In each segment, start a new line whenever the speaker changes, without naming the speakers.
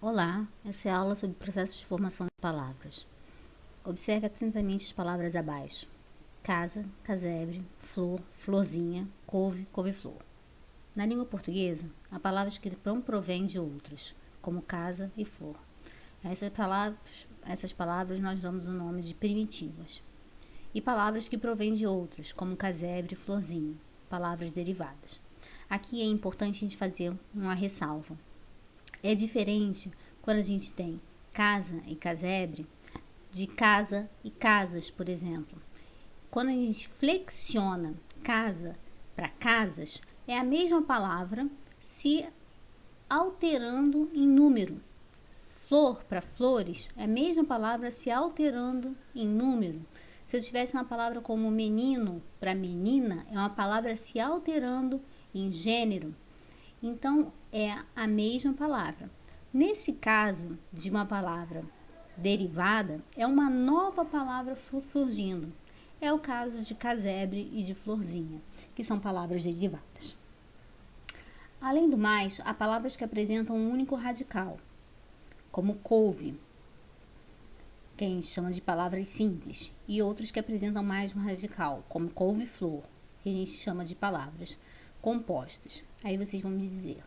Olá, essa é a aula sobre o processo de formação de palavras. Observe atentamente as palavras abaixo. Casa, casebre, flor, florzinha, couve, couve-flor. Na língua portuguesa, há palavras que não provêm de outras, como casa e flor. Essas palavras nós damos o nome de primitivas. E palavras que provêm de outras, como casebre e florzinha, palavras derivadas. Aqui é importante a gente fazer uma ressalva. É diferente quando a gente tem casa e casebre, de casa e casas, por exemplo. Quando a gente flexiona casa para casas, é a mesma palavra se alterando em número. Flor para flores é a mesma palavra se alterando em número. Se eu tivesse uma palavra como menino para menina, é uma palavra se alterando em gênero. Então, é a mesma palavra. Nesse caso de uma palavra derivada, é uma nova palavra surgindo. É o caso de casebre e de florzinha, que são palavras derivadas. Além do mais, há palavras que apresentam um único radical, como couve, que a gente chama de palavras simples, e outras que apresentam mais um radical, como couve-flor, que a gente chama de palavras compostas. Aí vocês vão me dizer,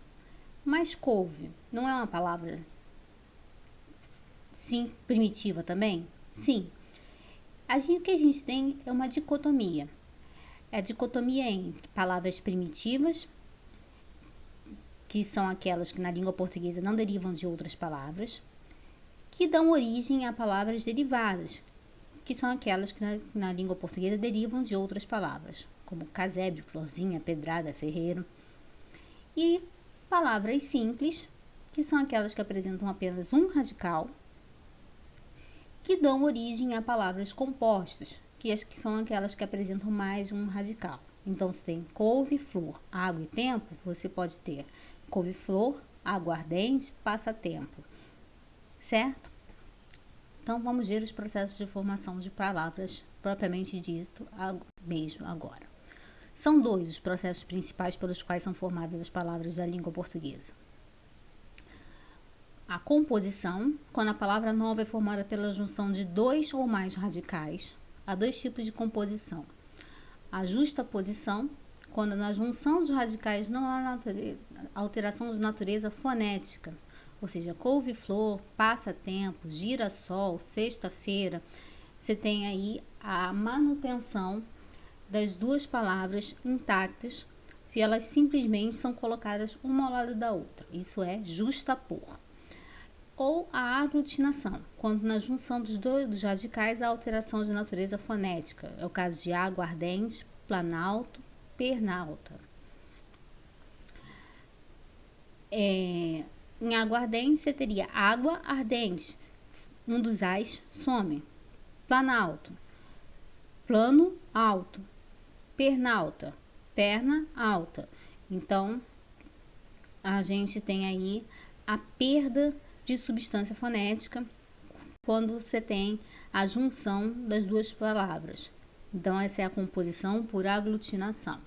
mas couve não é uma palavra sim primitiva também? Sim. O que a gente tem é uma dicotomia. É a dicotomia entre palavras primitivas, que são aquelas que na língua portuguesa não derivam de outras palavras, que dão origem a palavras derivadas, que são aquelas que na língua portuguesa derivam de outras palavras, como casebre, florzinha, pedrada, ferreiro. E palavras simples, que são aquelas que apresentam apenas um radical, que dão origem a palavras compostas, que são aquelas que apresentam mais um radical. Então, se tem couve, flor, água e tempo, você pode ter couve-flor, aguardente, passatempo. Certo? Então, vamos ver os processos de formação de palavras propriamente dito mesmo agora. São dois os processos principais pelos quais são formadas as palavras da língua portuguesa. A composição, quando a palavra nova é formada pela junção de dois ou mais radicais. Há dois tipos de composição. A justaposição, quando na junção dos radicais não há alteração de natureza fonética, ou seja, couve-flor, passatempo, girassol, sexta-feira, você tem aí a manutenção das duas palavras intactas, e elas simplesmente são colocadas uma ao lado da outra. Isso é justapor. Ou a aglutinação, quando na junção dos radicais há alteração de natureza fonética. É o caso de aguardente, planalto, pernalta. Em aguardente você teria água ardente, um dos ais some. Planalto, plano alto. Pernalta, perna alta. Então, a gente tem aí a perda de substância fonética quando você tem a junção das duas palavras. Então, essa é a composição por aglutinação.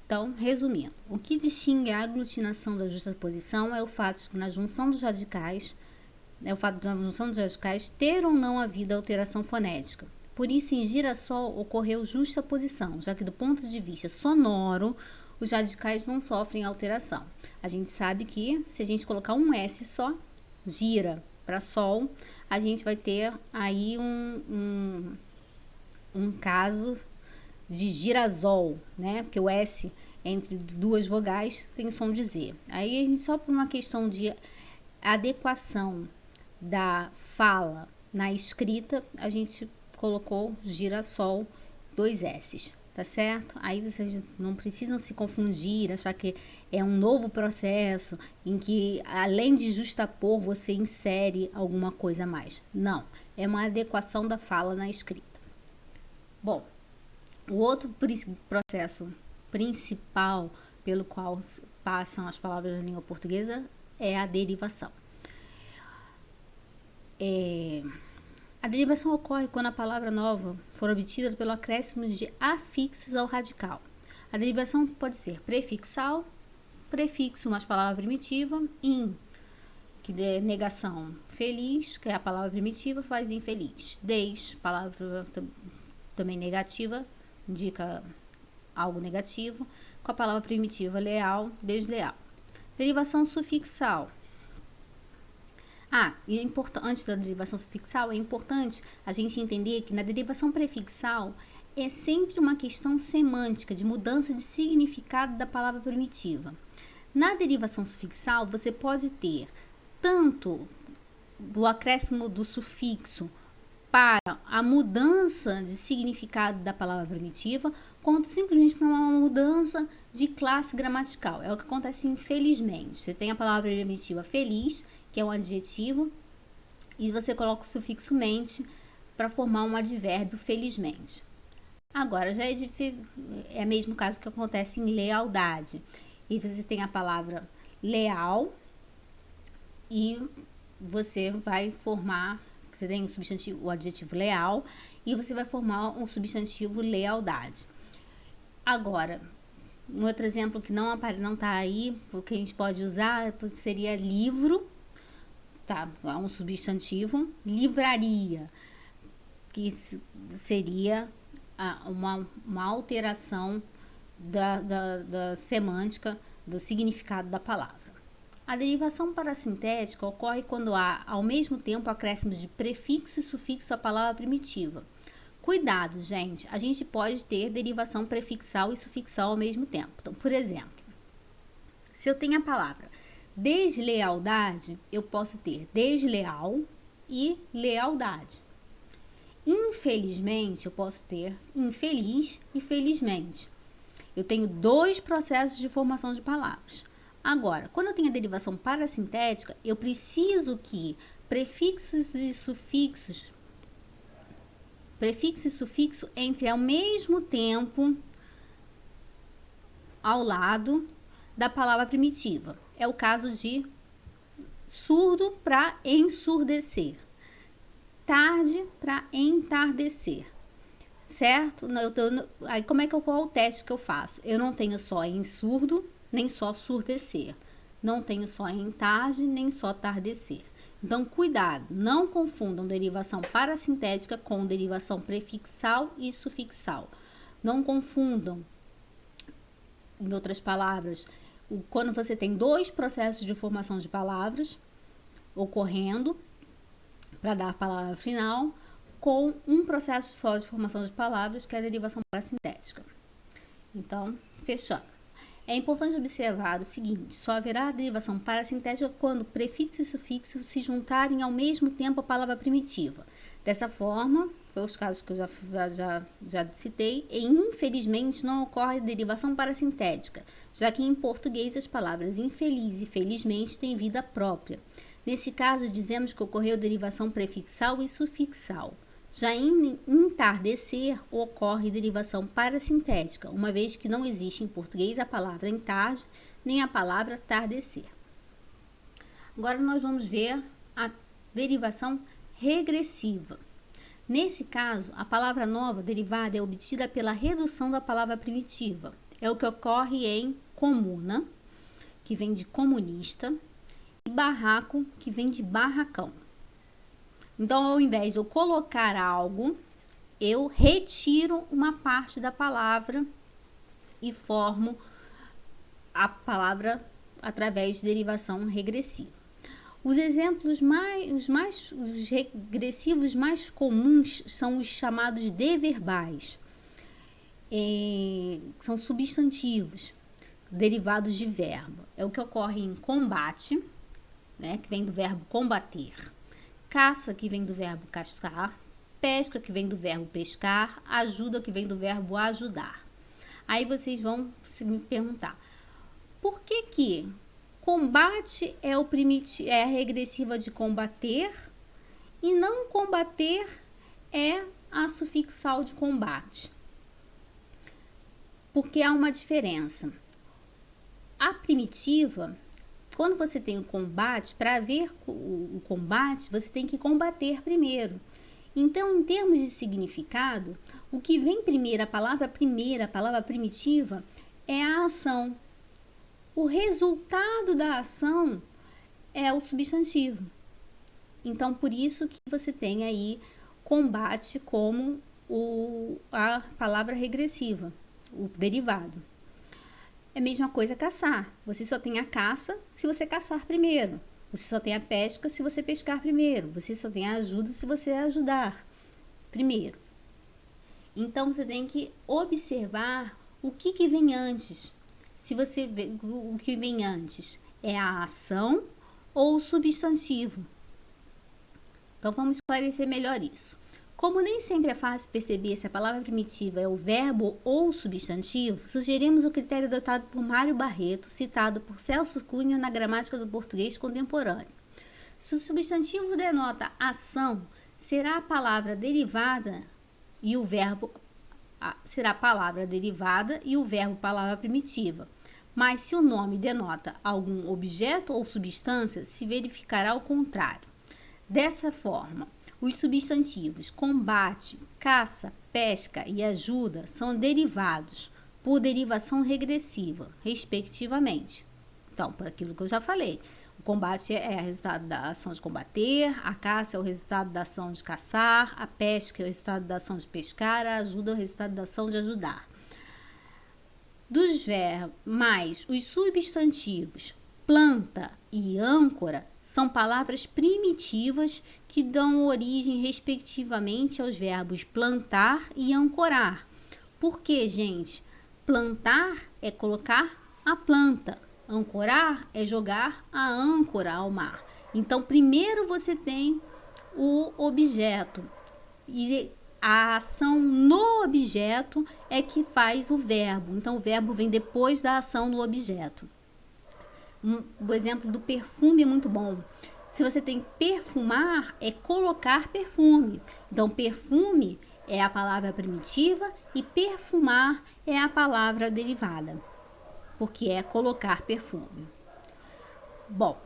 Então, resumindo, o que distingue a aglutinação da justaposição é o fato de que na junção dos radicais, ter ou não havido alteração fonética. Por isso, em girassol ocorreu justaposição, já que do ponto de vista sonoro, os radicais não sofrem alteração. A gente sabe que se a gente colocar um S só, gira para sol, a gente vai ter aí um caso de girasol, né? Porque o S entre duas vogais tem som de Z. Aí a gente, só por uma questão de adequação da fala na escrita, a gente colocou girassol, dois S's, tá certo? Aí vocês não precisam se confundir, achar que é um novo processo em que, além de justapor, você insere alguma coisa a mais. Não, é uma adequação da fala na escrita. Bom, o outro processo principal pelo qual passam as palavras da língua portuguesa é a derivação. A derivação ocorre quando a palavra nova for obtida pelo acréscimo de afixos ao radical. A derivação pode ser prefixal, prefixo, mais palavra primitiva, in, que é negação. Feliz, que é a palavra primitiva, faz infeliz. Palavra também negativa, indica algo negativo. Com a palavra primitiva leal, desleal. Derivação sufixal. E antes da derivação sufixal, é importante a gente entender que na derivação prefixal é sempre uma questão semântica, de mudança de significado da palavra primitiva. Na derivação sufixal, você pode ter tanto do acréscimo do sufixo para a mudança de significado da palavra primitiva, quanto simplesmente para uma mudança de classe gramatical. É o que acontece infelizmente. Você tem a palavra primitiva feliz, que é um adjetivo, e você coloca o sufixo mente para formar um advérbio felizmente. Agora, já é o mesmo caso que acontece em lealdade. E você tem a palavra leal e você vai formar, você tem o substantivo, o adjetivo leal, e você vai formar um substantivo lealdade. Agora, um outro exemplo que não está aí, o que a gente pode usar seria livro, tá? Um substantivo, livraria, que seria uma alteração da semântica, do significado da palavra. A derivação parasintética ocorre quando há, ao mesmo tempo, acréscimos de prefixo e sufixo à palavra primitiva. Cuidado, gente, a gente pode ter derivação prefixal e sufixal ao mesmo tempo. Então, por exemplo, se eu tenho a palavra deslealdade, eu posso ter desleal e lealdade. Infelizmente, eu posso ter infeliz e felizmente. Eu tenho 2 processos de formação de palavras. Agora, quando eu tenho a derivação parasintética, eu preciso que prefixos e sufixo entrem ao mesmo tempo ao lado da palavra primitiva. É o caso de surdo para ensurdecer, tarde para entardecer, certo? Aí como é que qual é o teste que eu faço? Eu não tenho só em surdo, nem só surdecer. Não tenho só em tarde, nem só tardecer. Então, cuidado, não confundam derivação parasintética com derivação prefixal e sufixal. Não confundam, em outras palavras, quando você tem 2 processos de formação de palavras ocorrendo para dar a palavra final, com um processo só de formação de palavras, que é a derivação parasintética. Então, fechando. É importante observar o seguinte: só haverá derivação parasintética quando prefixo e sufixo se juntarem ao mesmo tempo à palavra primitiva. Dessa forma, foi os casos que eu já citei, e infelizmente não ocorre derivação parasintética, já que em português as palavras infeliz e felizmente têm vida própria. Nesse caso, dizemos que ocorreu derivação prefixal e sufixal. Já em entardecer, ocorre derivação parasintética, uma vez que não existe em português a palavra entarde, nem a palavra tardecer. Agora nós vamos ver a derivação regressiva. Nesse caso, a palavra nova derivada é obtida pela redução da palavra primitiva. É o que ocorre em comuna, que vem de comunista, e barraco, que vem de barracão. Então, ao invés de eu colocar algo, eu retiro uma parte da palavra e formo a palavra através de derivação regressiva. Os exemplos os regressivos mais comuns são os chamados deverbais. São substantivos derivados de verbo. É o que ocorre em combate, né, que vem do verbo combater. Caça, que vem do verbo caçar, pesca, que vem do verbo pescar, ajuda, que vem do verbo ajudar. Aí vocês vão me perguntar, por que combate é a regressiva de combater e não combater é a sufixal de combate? Porque há uma diferença. A primitiva, quando você tem o combate, para haver o combate, você tem que combater primeiro. Então, em termos de significado, o que vem primeiro, a palavra primitiva, é a ação. O resultado da ação é o substantivo. Então, por isso que você tem aí combate como a palavra regressiva, o derivado. É a mesma coisa caçar. Você só tem a caça se você caçar primeiro. Você só tem a pesca se você pescar primeiro. Você só tem a ajuda se você ajudar primeiro. Então, você tem que observar o que vem antes. Se você vê o que vem antes é a ação ou o substantivo. Então, vamos esclarecer melhor isso. Como nem sempre é fácil perceber se a palavra primitiva é o verbo ou o substantivo, sugerimos o critério adotado por Mário Barreto, citado por Celso Cunha na Gramática do Português Contemporâneo. Se o substantivo denota ação, será a palavra derivada e o verbo será a palavra derivada e o verbo palavra primitiva. Mas se o nome denota algum objeto ou substância, se verificará o contrário. Dessa forma, os substantivos combate, caça, pesca e ajuda são derivados por derivação regressiva, respectivamente. Então, por aquilo que eu já falei, o combate é o resultado da ação de combater, a caça é o resultado da ação de caçar, a pesca é o resultado da ação de pescar, a ajuda é o resultado da ação de ajudar. Dos verbos, mais os substantivos planta e âncora são palavras primitivas que dão origem, respectivamente, aos verbos plantar e ancorar. Por quê, gente? Plantar é colocar a planta, ancorar é jogar a âncora ao mar. Então, primeiro você tem o objeto e a ação no objeto é que faz o verbo. Então, o verbo vem depois da ação no objeto. O exemplo do perfume é muito bom. Se você tem perfumar, é colocar perfume. Então, perfume é a palavra primitiva e perfumar é a palavra derivada, porque é colocar perfume. Bom,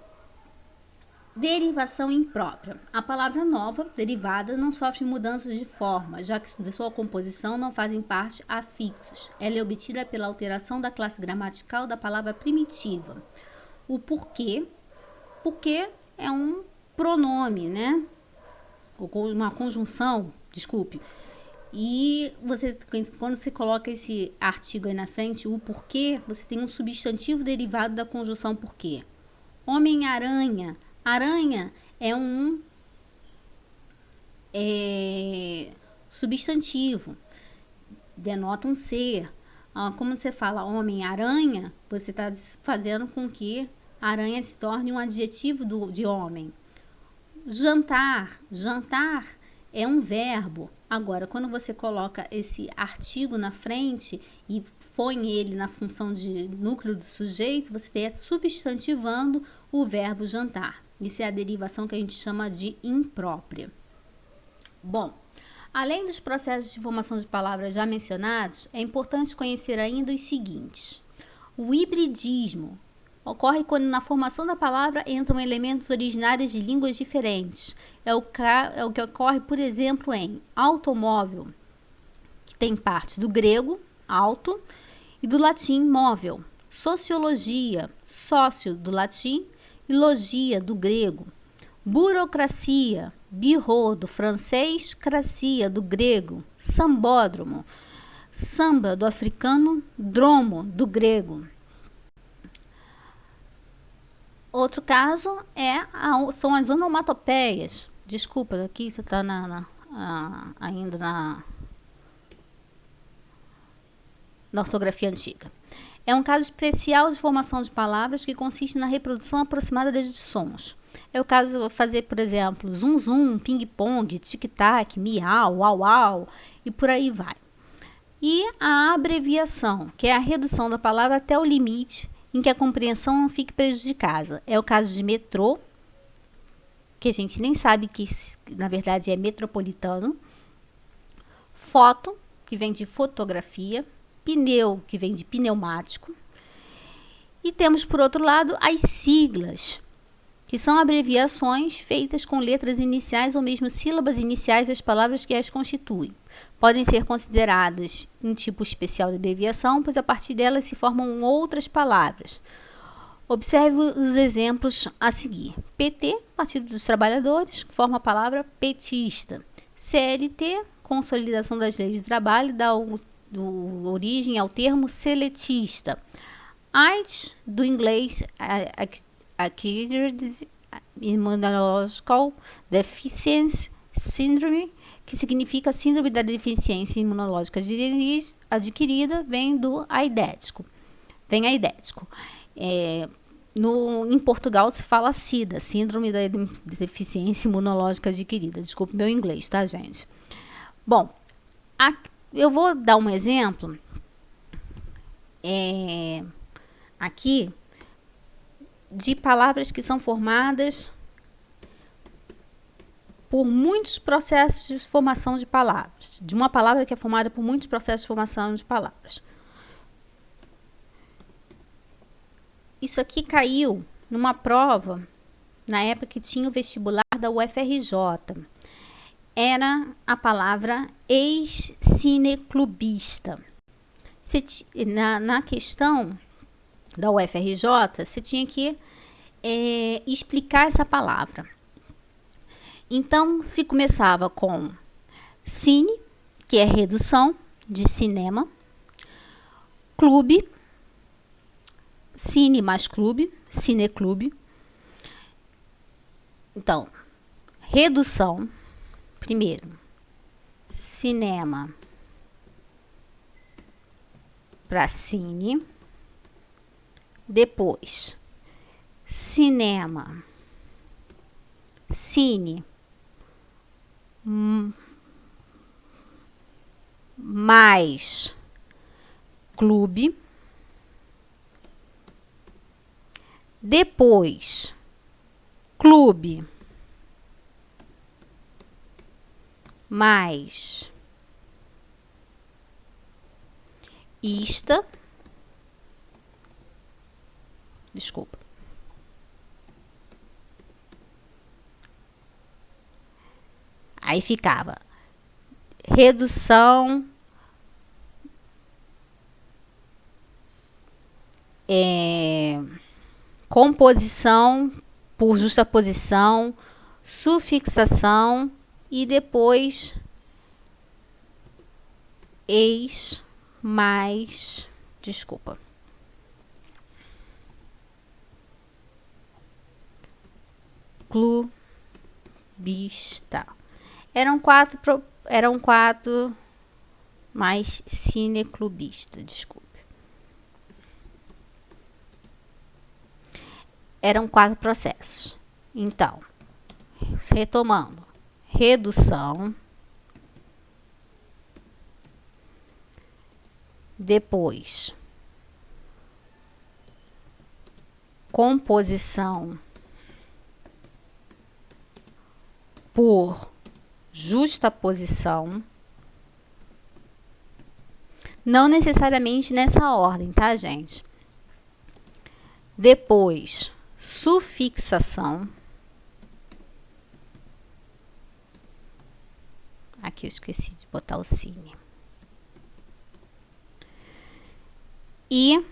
derivação imprópria. A palavra nova, derivada, não sofre mudanças de forma, já que de sua composição não fazem parte afixos. Ela é obtida pela alteração da classe gramatical da palavra primitiva. O porquê, porque é um pronome, né? Ou uma conjunção, desculpe. E quando você coloca esse artigo aí na frente, o porquê, você tem um substantivo derivado da conjunção porquê. Homem-aranha. Aranha é um substantivo, denota um ser. Como você fala homem-aranha, você está fazendo com que aranha se torne um adjetivo de homem. Jantar. Jantar é um verbo. Agora, quando você coloca esse artigo na frente e põe ele na função de núcleo do sujeito, você está substantivando o verbo jantar. Isso é a derivação que a gente chama de imprópria. Bom, além dos processos de formação de palavras já mencionados, é importante conhecer ainda os seguintes. O hibridismo ocorre quando na formação da palavra entram elementos originários de línguas diferentes. É o que ocorre, por exemplo, em automóvel, que tem parte do grego, auto, e do latim, móvel. Sociologia, sócio, do latim, e logia, do grego. Burocracia, birro, do francês, cracia, do grego. Sambódromo, samba, do africano, dromo, do grego. Outro caso são as onomatopeias. Desculpa, aqui você está ainda na ortografia antiga. É um caso especial de formação de palavras que consiste na reprodução aproximada de sons. É o caso de fazer, por exemplo, zum zum, ping-pong, tic-tac, miau, uau, uau, e por aí vai. E a abreviação, que é a redução da palavra até o limite em que a compreensão não fique prejudicada. É o caso de metrô, que a gente nem sabe que na verdade é metropolitano. Foto, que vem de fotografia. Pneu, que vem de pneumático. E temos, por outro lado, as siglas, que são abreviações feitas com letras iniciais ou mesmo sílabas iniciais das palavras que as constituem. Podem ser consideradas um tipo especial de abreviação, pois a partir delas se formam outras palavras. Observe os exemplos a seguir. PT, Partido dos Trabalhadores, forma a palavra petista. CLT, Consolidação das Leis de Trabalho, dá origem ao termo seletista. AIDS, do inglês Acquired Immunological Deficiency Syndrome, que significa síndrome da deficiência imunológica adquirida, vem do aidético. Em Portugal se fala SIDA, síndrome da deficiência imunológica adquirida. Desculpe meu inglês, tá, gente? Bom, eu vou dar um exemplo aqui de palavras que são formadas por muitos processos de formação de palavras. De uma palavra que é formada por muitos processos de formação de palavras. Isso aqui caiu numa prova, na época que tinha o vestibular da UFRJ. Era a palavra ex-cineclubista. Na questão da UFRJ, você tinha que explicar essa palavra. Então, se começava com cine, que é redução de cinema, clube, cine mais clube, cineclube. Então, redução, primeiro, cinema para cine, depois, cinema, cine, mais clube, depois clube mais ista, desculpa, aí ficava redução composição por justaposição, sufixação e depois ex mais, desculpa, clubista. Eram quatro mais cineclubista, desculpe. Eram 4 processos. Então, retomando, redução, depois composição por justaposição, não necessariamente nessa ordem, tá, gente? Depois, sufixação. Aqui eu esqueci de botar o cine. E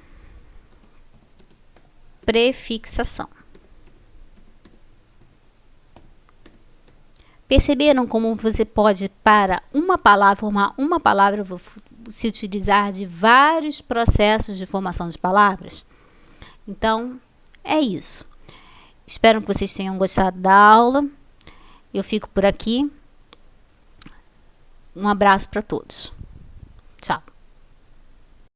prefixação. Perceberam como você pode, para uma palavra, formar uma palavra, se utilizar de vários processos de formação de palavras? Então, é isso. Espero que vocês tenham gostado da aula. Eu fico por aqui. Um abraço para todos. Tchau.